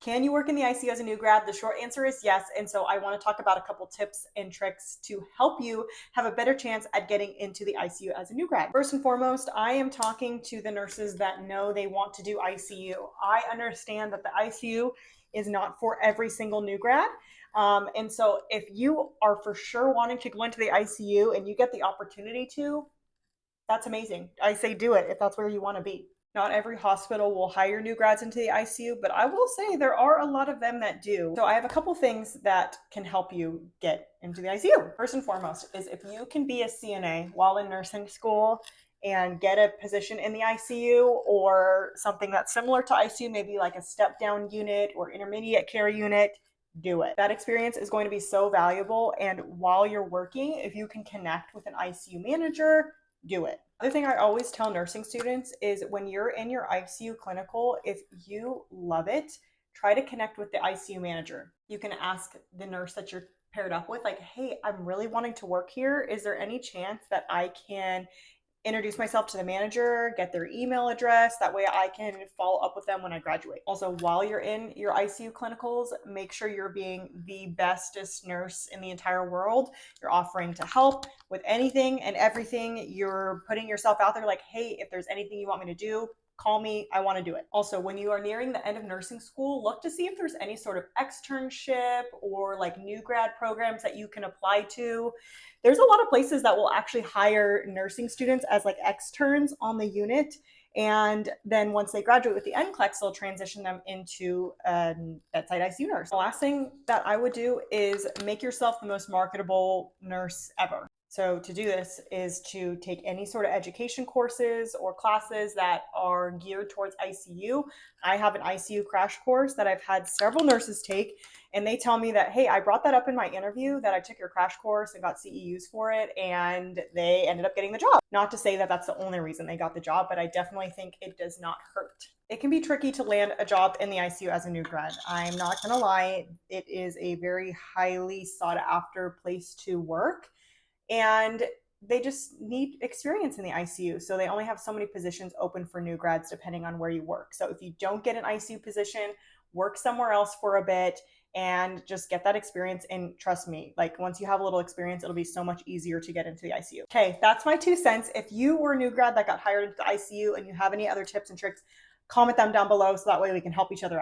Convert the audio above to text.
Can you work in the ICU as a new grad? The short answer is yes. And so I want to talk about a couple tips and tricks to help you have a better chance at getting into the ICU as a new grad. First and foremost, I am talking to the nurses that know they want to do ICU. I understand that the ICU is not for every single new grad. And so if you are for sure wanting to go into the ICU and you get the opportunity to, that's amazing. I say do it if that's where you want to be. Not every hospital will hire new grads into the ICU, but I will say there are a lot of them that do. So I have a couple things that can help you get into the ICU. First and foremost is if you can be a CNA while in nursing school and get a position in the ICU or something that's similar to ICU, maybe like a step down unit or intermediate care unit, do it. That experience is going to be so valuable. And while you're working, if you can connect with an ICU manager, do it. The other thing I always tell nursing students is when you're in your ICU clinical, if you love it, try to connect with the ICU manager. You can ask the nurse that you're paired up with, like, hey, I'm really wanting to work here. Is there any chance that I can introduce myself to the manager, get their email address? That way I can follow up with them when I graduate. Also, while you're in your ICU clinicals, make sure you're being the bestest nurse in the entire world. You're offering to help with anything and everything. You're putting yourself out there like, hey, if there's anything you want me to do, call me. I want to do it. Also, when you are nearing the end of nursing school, look to see if there's any sort of externship or like new grad programs that you can apply to. There's a lot of places that will actually hire nursing students as like externs on the unit. And then once they graduate with the NCLEX, they'll transition them into a bedside ICU nurse. The last thing that I would do is make yourself the most marketable nurse ever. So to do this is to take any sort of education courses or classes that are geared towards ICU. I have an ICU crash course that I've had several nurses take, and they tell me that, hey, I brought that up in my interview that I took your crash course and got CEUs for it, and they ended up getting the job. Not to say that that's the only reason they got the job, but I definitely think it does not hurt. It can be tricky to land a job in the ICU as a new grad. I'm not gonna lie, it is a very highly sought after place to work. And they just need experience in the ICU. So they only have so many positions open for new grads depending on where you work. So if you don't get an ICU position, work somewhere else for a bit and just get that experience. And trust me, like once you have a little experience, it'll be so much easier to get into the ICU. Okay, that's my 2 cents. If you were a new grad that got hired into the ICU and you have any other tips and tricks, comment them down below so that way we can help each other out.